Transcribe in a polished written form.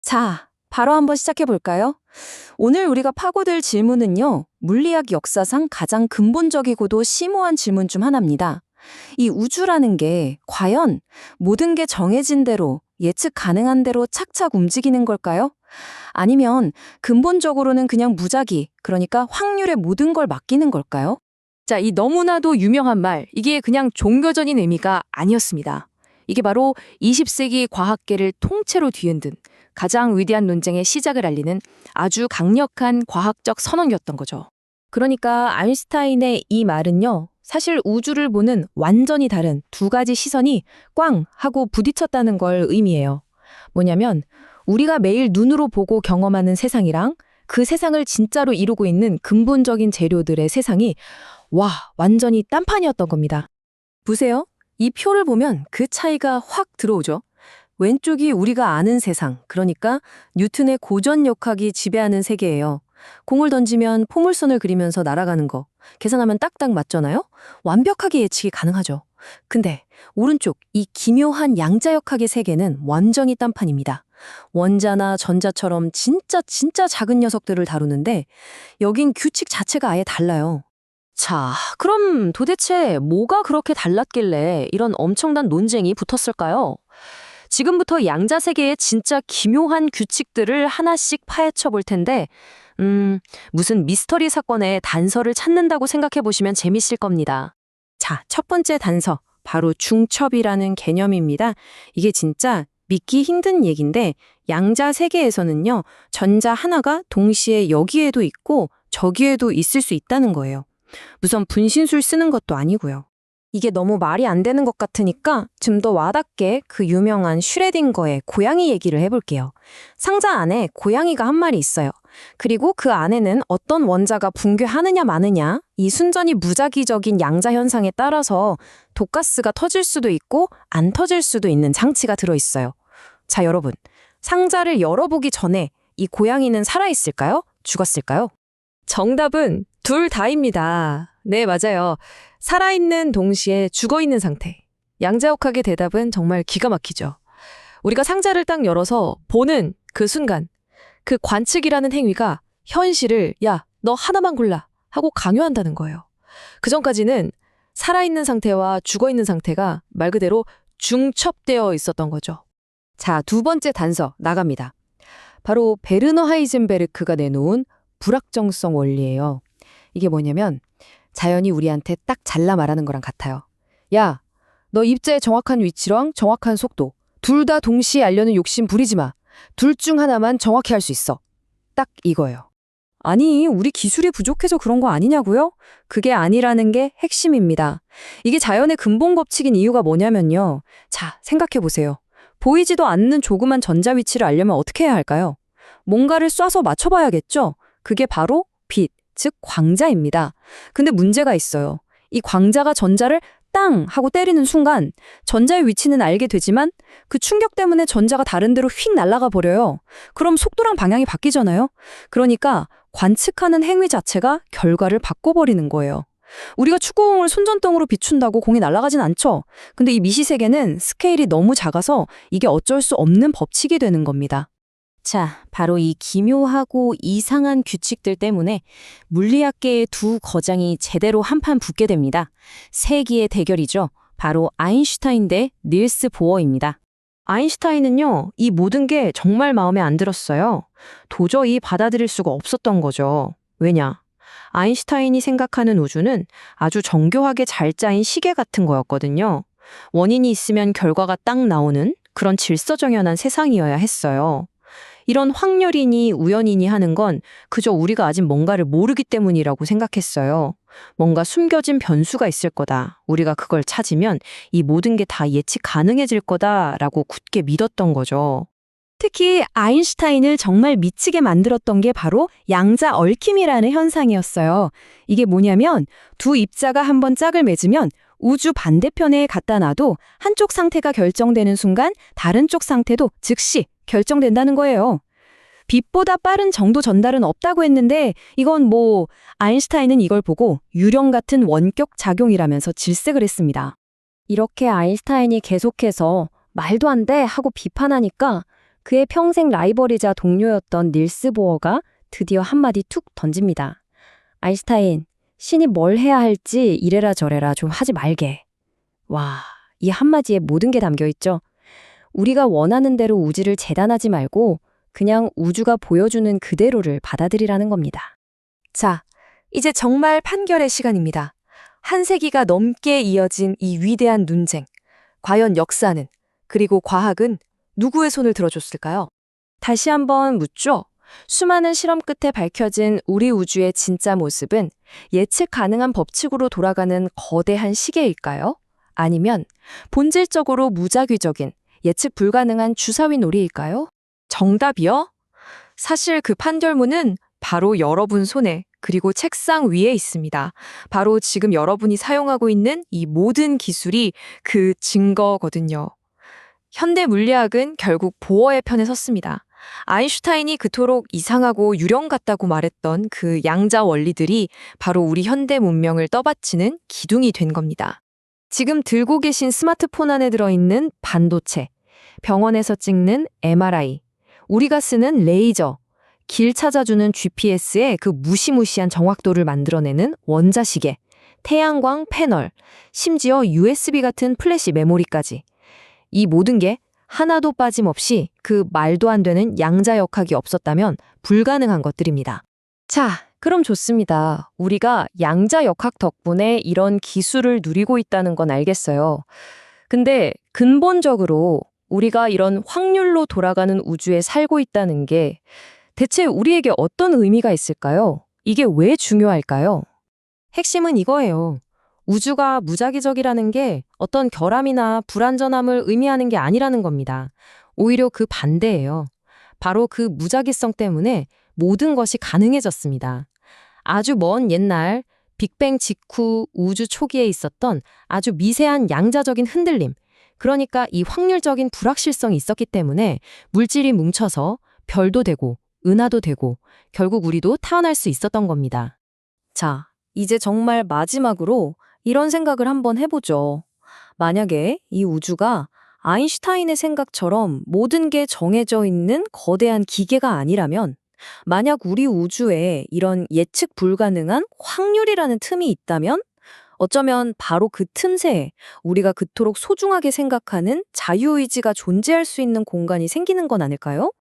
자, 바로 한번 시작해 볼까요? 오늘 우리가 파고들 질문은요, 물리학 역사상 가장 근본적이고도 심오한 질문 중 하나입니다. 이 우주라는 게 과연 모든 게 정해진 대로 예측 가능한 대로 착착 움직이는 걸까요? 아니면 근본적으로는 그냥 무작위, 그러니까 확률에 모든 걸 맡기는 걸까요? 자, 이 너무나도 유명한 말, 이게 그냥 종교적인 의미가 아니었습니다. 이게 바로 20세기 과학계를 통째로 뒤흔든 가장 위대한 논쟁의 시작을 알리는 아주 강력한 과학적 선언이었던 거죠. 그러니까 아인슈타인의 이 말은요, 사실 우주를 보는 완전히 다른 두 가지 시선이 꽝 하고 부딪혔다는 걸 의미해요. 뭐냐면 우리가 매일 눈으로 보고 경험하는 세상이랑 그 세상을 진짜로 이루고 있는 근본적인 재료들의 세상이 완전히 딴판이었던 겁니다. 보세요. 이 표를 보면 그 차이가 확 들어오죠. 왼쪽이 우리가 아는 세상, 그러니까 뉴턴의 고전역학이 지배하는 세계예요. 공을 던지면 포물선을 그리면서 날아가는 거, 계산하면 딱딱 맞잖아요? 완벽하게 예측이 가능하죠. 근데 오른쪽 이 기묘한 양자역학의 세계는 완전히 딴판입니다. 원자나 전자처럼 진짜 작은 녀석들을 다루는데 여긴 규칙 자체가 아예 달라요. 자, 그럼 도대체 뭐가 그렇게 달랐길래 이런 엄청난 논쟁이 붙었을까요? 지금부터 양자 세계의 진짜 기묘한 규칙들을 하나씩 파헤쳐 볼 텐데, 무슨 미스터리 사건의 단서를 찾는다고 생각해 보시면 재밌을 겁니다. 자, 첫 번째 단서, 바로 중첩이라는 개념입니다. 이게 진짜 믿기 힘든 얘기인데, 양자 세계에서는요, 전자 하나가 동시에 여기에도 있고 저기에도 있을 수 있다는 거예요. 무슨 분신술 쓰는 것도 아니고요. 이게 너무 말이 안 되는 것 같으니까 좀 더 와닿게 그 유명한 슈레딩거의 고양이 얘기를 해볼게요. 상자 안에 고양이가 한 마리 있어요. 그리고 그 안에는 어떤 원자가 붕괴하느냐 마느냐 이 순전히 무작위적인 양자 현상에 따라서 독가스가 터질 수도 있고 안 터질 수도 있는 장치가 들어있어요. 자, 여러분. 상자를 열어보기 전에 이 고양이는 살아있을까요? 죽었을까요? 정답은 둘 다입니다. 네, 맞아요. 살아있는 동시에 죽어있는 상태. 양자역학의 대답은 정말 기가 막히죠. 우리가 상자를 딱 열어서 보는 그 순간, 그 관측이라는 행위가 현실을 야, 너 하나만 골라 하고 강요한다는 거예요. 그전까지는 살아있는 상태와 죽어있는 상태가 말 그대로 중첩되어 있었던 거죠. 자, 두 번째 단서 나갑니다. 바로 베르너 하이젠베르크가 내놓은 불확정성 원리예요. 이게 뭐냐면 자연이 우리한테 딱 잘라 말하는 거랑 같아요. 야, 너 입자의 정확한 위치랑 정확한 속도 둘 다 동시에 알려는 욕심 부리지 마. 둘 중 하나만 정확히 할 수 있어. 딱 이거예요. 아니, 우리 기술이 부족해서 그런 거 아니냐고요? 그게 아니라는 게 핵심입니다. 이게 자연의 근본 법칙인 이유가 뭐냐면요. 자, 생각해 보세요. 보이지도 않는 조그만 전자 위치를 알려면 어떻게 해야 할까요? 뭔가를 쏴서 맞춰봐야겠죠? 그게 바로 빛, 즉 광자입니다. 근데 문제가 있어요. 이 광자가 전자를 땅 하고 때리는 순간 전자의 위치는 알게 되지만 그 충격 때문에 전자가 다른 데로 휙 날아가 버려요. 그럼 속도랑 방향이 바뀌잖아요. 그러니까 관측하는 행위 자체가 결과를 바꿔버리는 거예요. 우리가 축구공을 손전등으로 비춘다고 공이 날아가진 않죠. 근데 이 미시세계는 스케일이 너무 작아서 이게 어쩔 수 없는 법칙이 되는 겁니다. 자, 바로 이 기묘하고 이상한 규칙들 때문에 물리학계의 두 거장이 제대로 한판 붙게 됩니다. 세기의 대결이죠. 바로 아인슈타인 대 닐스 보어입니다. 아인슈타인은요, 이 모든 게 정말 마음에 안 들었어요. 도저히 받아들일 수가 없었던 거죠. 왜냐? 아인슈타인이 생각하는 우주는 아주 정교하게 잘 짜인 시계 같은 거였거든요. 원인이 있으면 결과가 딱 나오는 그런 질서정연한 세상이어야 했어요. 이런 확률이니 우연이니 하는 건 그저 우리가 아직 뭔가를 모르기 때문이라고 생각했어요. 뭔가 숨겨진 변수가 있을 거다. 우리가 그걸 찾으면 이 모든 게 다 예측 가능해질 거다라고 굳게 믿었던 거죠. 특히 아인슈타인을 정말 미치게 만들었던 게 바로 양자 얽힘이라는 현상이었어요. 이게 뭐냐면 두 입자가 한번 짝을 맺으면 우주 반대편에 갖다 놔도 한쪽 상태가 결정되는 순간 다른 쪽 상태도 즉시 결정된다는 거예요. 빛보다 빠른 정도 전달은 없다고 했는데 이건 아인슈타인은 이걸 보고 유령 같은 원격 작용이라면서 질색을 했습니다. 이렇게 아인슈타인이 계속해서 말도 안 돼 하고 비판하니까 그의 평생 라이벌이자 동료였던 닐스 보어가 드디어 한마디 툭 던집니다. 아인슈타인, 신이 뭘 해야 할지 이래라 저래라 좀 하지 말게. 와, 이 한마디에 모든 게 담겨 있죠. 우리가 원하는 대로 우주를 재단하지 말고 그냥 우주가 보여주는 그대로를 받아들이라는 겁니다. 자, 이제 정말 판결의 시간입니다. 한 세기가 넘게 이어진 이 위대한 논쟁. 과연 역사는, 그리고 과학은 누구의 손을 들어줬을까요? 다시 한번 묻죠. 수많은 실험 끝에 밝혀진 우리 우주의 진짜 모습은 예측 가능한 법칙으로 돌아가는 거대한 시계일까요? 아니면 본질적으로 무작위적인 예측 불가능한 주사위 놀이일까요? 정답이요? 사실 그 판결문은 바로 여러분 손에 그리고 책상 위에 있습니다. 바로 지금 여러분이 사용하고 있는 이 모든 기술이 그 증거거든요. 현대 물리학은 결국 보어의 편에 섰습니다. 아인슈타인이 그토록 이상하고 유령 같다고 말했던 그 양자 원리들이 바로 우리 현대 문명을 떠받치는 기둥이 된 겁니다. 지금 들고 계신 스마트폰 안에 들어있는 반도체, 병원에서 찍는 MRI, 우리가 쓰는 레이저, 길 찾아주는 GPS의 그 무시무시한 정확도를 만들어내는 원자시계, 태양광 패널, 심지어 USB 같은 플래시 메모리까지. 이 모든 게 하나도 빠짐없이 그 말도 안 되는 양자역학이 없었다면 불가능한 것들입니다. 자, 그럼 좋습니다. 우리가 양자역학 덕분에 이런 기술을 누리고 있다는 건 알겠어요. 근데 근본적으로 우리가 이런 확률로 돌아가는 우주에 살고 있다는 게 대체 우리에게 어떤 의미가 있을까요? 이게 왜 중요할까요? 핵심은 이거예요. 우주가 무작위적이라는 게 어떤 결함이나 불완전함을 의미하는 게 아니라는 겁니다. 오히려 그 반대예요. 바로 그 무작위성 때문에 모든 것이 가능해졌습니다. 아주 먼 옛날 빅뱅 직후 우주 초기에 있었던 아주 미세한 양자적인 흔들림, 그러니까 이 확률적인 불확실성이 있었기 때문에 물질이 뭉쳐서 별도 되고 은하도 되고 결국 우리도 태어날 수 있었던 겁니다. 자, 이제 정말 마지막으로 이런 생각을 한번 해보죠. 만약에 이 우주가 아인슈타인의 생각처럼 모든 게 정해져 있는 거대한 기계가 아니라면, 만약 우리 우주에 이런 예측 불가능한 확률이라는 틈이 있다면, 어쩌면 바로 그 틈새에 우리가 그토록 소중하게 생각하는 자유의지가 존재할 수 있는 공간이 생기는 건 아닐까요?